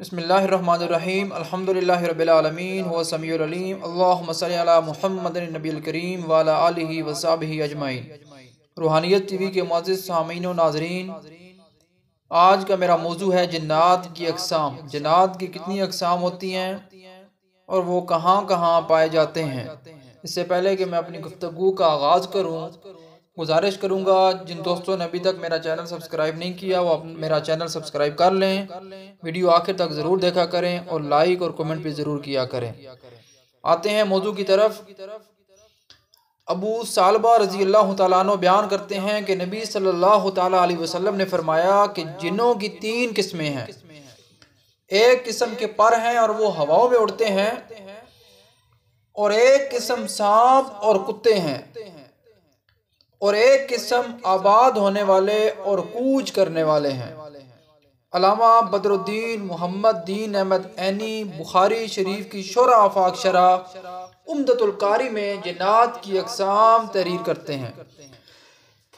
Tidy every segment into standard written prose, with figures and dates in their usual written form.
बिस्मिल्लाहिर्रहमानिर्रहीम अल्हम्दुलिल्लाहि रब्बिल आलमीन हुवा समीउल अलीम अल्लाहुम्मा सल्लि अला मुहम्मदिन नबील करीम व अला आलिहि व सहाबिहि अजमाइन। रूहानियत टीवी के मुअज़्ज़िज़ सामीन व नाज़रीन, आज का मेरा मौजू है जिन्नात की अक़साम। जिन्नात की कितनी अक़साम होती हैं और वो कहाँ कहाँ पाए जाते हैं। इससे पहले कि मैं अपनी गुफ्तगू का आगाज़ करूँ, गुजारिश करूँगा जिन दोस्तों ने अभी तक मेरा चैनल सब्सक्राइब नहीं किया वो मेरा चैनल सब्सक्राइब कर लें, वीडियो आखिर तक ज़रूर देखा करें और लाइक और कमेंट भी ज़रूर किया करें। आते हैं मौजू की तरफ। अबू सालबा रज़ी अल्लाह तआला अन्हु बयान करते हैं कि नबी सल्लल्लाहु तआला अलैहि वसल्लम ने फरमाया कि जिन्नों की तीन किस्में हैं। एक किस्म के पर हैं और वो हवाओं में उड़ते हैं, और एक किस्म सांप और कुत्ते हैं, और एक किस्म आबाद होने वाले और कूच करने वाले हैं। अल्लामा बदरुद्दीन मोहम्मद दीन अहमद ऐनी बुखारी शरीफ की शुरा आफाक शरह उम्दतुल कारी में जिन्नात की अक़साम तहरीर करते हैं।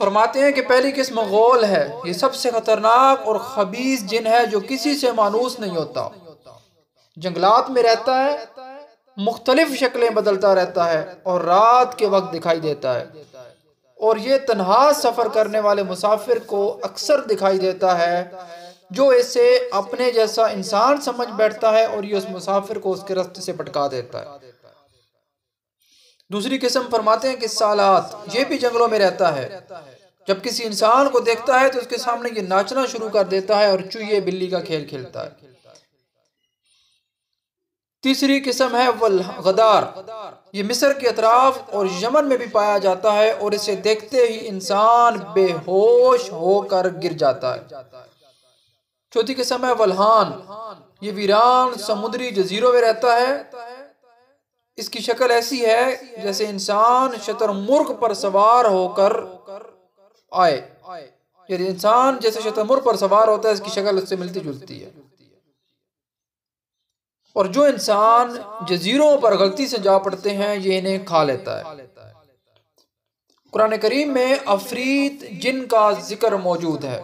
फरमाते हैं कि पहली किस्म गोल है। ये सबसे खतरनाक और खबीस जिन है जो किसी से मानूस नहीं होता, जंगलात में रहता है, मुख्तलिफ शक्लें बदलता रहता है और रात के वक्त दिखाई देता है, और ये तन्हा सफ़र करने वाले मुसाफिर को अक्सर दिखाई देता है जो इसे अपने जैसा इंसान समझ बैठता है और ये उस मुसाफिर को उसके रास्ते से भटका देता है। दूसरी किस्म फरमाते हैं कि सालात, ये भी जंगलों में रहता है। जब किसी इंसान को देखता है तो उसके सामने ये नाचना शुरू कर देता है और चूहे बिल्ली का खेल खेलता है। तीसरी किस्म है गदार। ये मिस्र के अतराफ और यमन में भी पाया जाता है और इसे देखते ही इंसान बेहोश होकर गिर जाता है। चौथी किस्म है वल्हान। ये वीरान समुद्री जजीरों में रहता है। इसकी शक्ल ऐसी है जैसे इंसान शतरमुर्ग पर सवार होकर आए। यदि इंसान जैसे शतरमुर्ग पर सवार होता है, इसकी शक्ल उससे मिलती जुलती है। और जो इंसान जजीरों पर गलती से जा पड़ते हैं ये इन्हें खा लेता है। कुरान करीम में अफरीत जिन का जिक्र मौजूद है।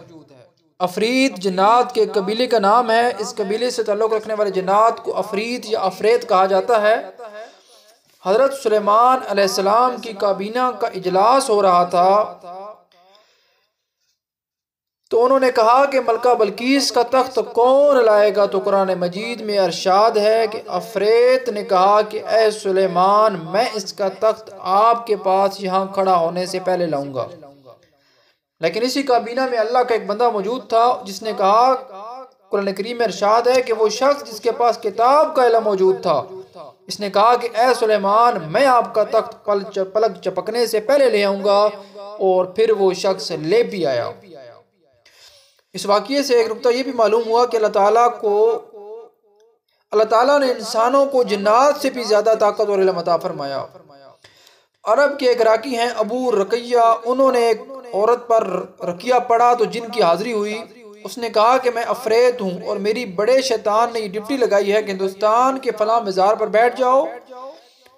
अफरीत जिन्नात के कबीले का नाम है। इस कबीले से ताल्लुक़ रखने वाले जिन्नात को अफरीत या अफरेत कहा जाता है। हज़रत सुलेमान अलैहिस्सलाम की काबीना का इजलास हो रहा था तो उन्होंने कहा कि मलका बल्कीस का तख्त कौन लाएगा, तो कुरान मजीद में अरशाद है कि अफरेत ने कहा कि ए सुलेमान, मैं इसका तख्त आपके पास यहाँ खड़ा होने से पहले लाऊंगा। लेकिन इसी काबीना में अल्लाह का एक बंदा मौजूद था जिसने कहा, कुरान करीम में अरशाद है कि वो शख्स जिसके पास किताब का इल्म मौजूद था, इसने कहा कि ए सुलेमान, मैं आपका तख्त पलक चपकने से पहले ले आऊंगा, और फिर वो शख्स ले भी आया। इस वाक़ये से एक नुक्ता ये भी मालूम हुआ कि अल्लाह ताला ने इंसानों को जिन्नात से भी ज़्यादा ताकत और इल्म अता फरमाया। अरब के एक राकी हैं अबू रकैया, उन्होंने एक औरत पर रकिया पढ़ा तो जिन की हाजिरी हुई। उसने कहा कि मैं अफरेत हूँ और मेरी बड़े शैतान ने ये ड्यूटी लगाई है कि हिंदुस्तान के फलां मज़ार पर बैठ जाओ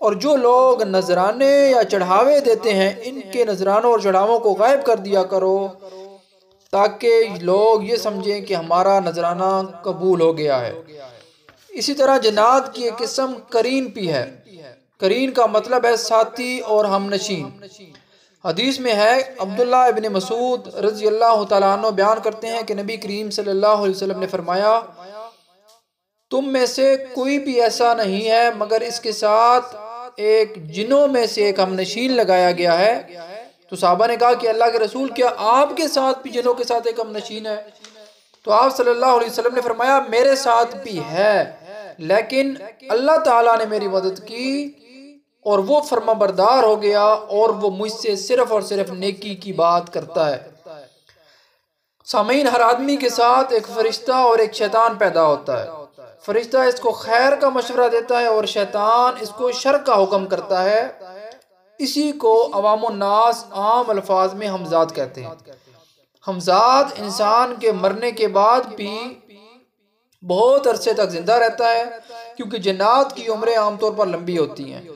और जो लोग नजराने या चढ़ावे देते हैं इनके नजरानों और चढ़ावों को गायब कर दिया करो, ताकि लोग ये समझें कि हमारा नजराना कबूल हो गया है। इसी तरह जिन्नात की एक किस्म करीन भी है। करीन का मतलब है साथी और हमनशीन। हदीस में है, अब्दुल्लाह इब्न मसूद रज़ी अल्लाह तआला अन्हु बयान करते हैं कि नबी करीम सल्लल्लाहु अलैहि वसल्लम ने फरमाया, तुम में से कोई भी ऐसा नहीं है मगर इसके साथ एक जिन्नों में से एक हमनशीन लगाया गया है। तो साहबा ने कहा कि अल्लाह के रसूल, क्या आपके साथ भी जिन्नों के साथ एक हमनशीन है? तो आप सल्लल्लाहु अलैहि वसल्लम ने फरमाया, मेरे साथ भी है, लेकिन अल्लाह ताला ने मेरी मदद की और वो फर्माबरदार हो गया और वो मुझसे सिर्फ और सिर्फ नेकी की बात करता है। सामीन, हर आदमी के साथ एक फरिश्ता और एक शैतान पैदा होता है। फरिश्ता इसको खैर का मशवरा देता है और शैतान इसको शर का हुक्म करता है। इसी को अवामुन्नास आम अल्फाज में हमजाद कहते हैं। हमजाद इंसान के मरने के बाद भी बहुत अरसे तक जिंदा रहता है, क्योंकि जिन्नात की उम्रें आमतौर पर लंबी होती हैं।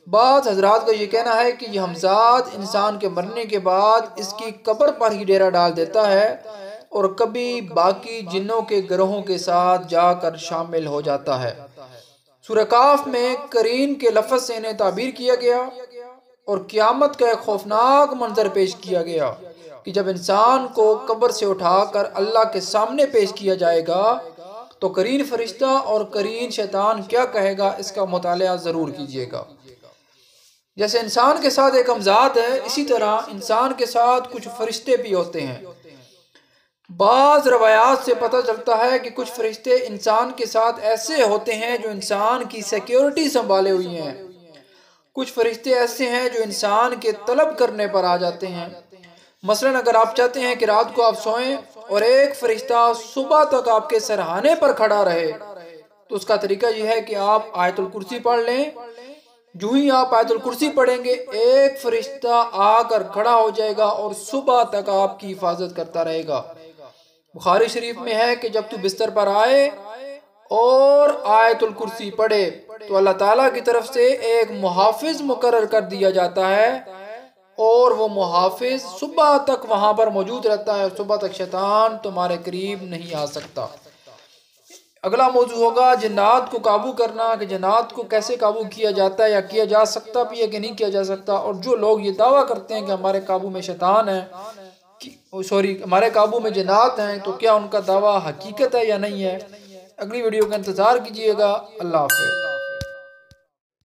बाज़ हजरात का ये कहना है कि यह हमजाद इंसान के मरने के बाद इसकी कब्र पर ही डेरा डाल देता है और कभी बाकी जिन्नों के ग्रोहों के साथ जाकर शामिल हो जाता है। सूरह काफ में करीन के लफ्ज़ से इन्हें ताबीर किया गया और क़यामत का एक खौफनाक मंजर पेश किया गया कि जब इंसान को कब्र से उठाकर अल्लाह के सामने पेश किया जाएगा तो करीन फरिश्ता और करीन शैतान क्या कहेगा, इसका मुताला ज़रूर कीजिएगा। जैसे इंसान के साथ एक अमजाद है, इसी तरह इंसान के साथ कुछ फरिश्ते भी होते हैं। बाज़ रवायात से पता चलता है कि कुछ फरिश्ते इंसान के साथ ऐसे होते हैं जो इंसान की सिक्योरिटी संभाले हुए हैं। कुछ फरिश्ते ऐसे हैं जो इंसान के तलब करने पर आ जाते हैं। मसलन अगर आप चाहते हैं कि रात को आप सोएं और एक फरिश्ता सुबह तक आपके सरहाने पर खड़ा रहे, तो उसका तरीका यह है कि आप आयतुल कुर्सी पढ़ लें। जो ही आप आयतुल कुर्सी पढ़ेंगे, एक फरिश्ता आकर खड़ा हो जाएगा और सुबह तक आपकी हिफाजत करता रहेगा। बुखारी शरीफ में है कि जब तू बिस्तर पर आए और आयतुल कुर्सी पढ़े तो अल्लाह ताला की तरफ से एक मुहाफिज मुकर्रर कर दिया जाता है और वो मुहाफिज सुबह तक वहां पर मौजूद रहता है। सुबह तक शैतान तुम्हारे करीब नहीं आ सकता। अगला मौजू होगा जिन्नात को काबू करना, कि जिन्नात को कैसे काबू किया जाता है या किया जा सकता भी है कि नहीं किया जा सकता। और जो लोग ये दावा करते हैं कि हमारे काबू में शैतान है, हमारे काबू में जिन्नात हैं, तो क्या उनका दावा हकीकत है या नहीं है। अगली वीडियो का इंतज़ार कीजिएगा। अल्लाह हाफ़िज़।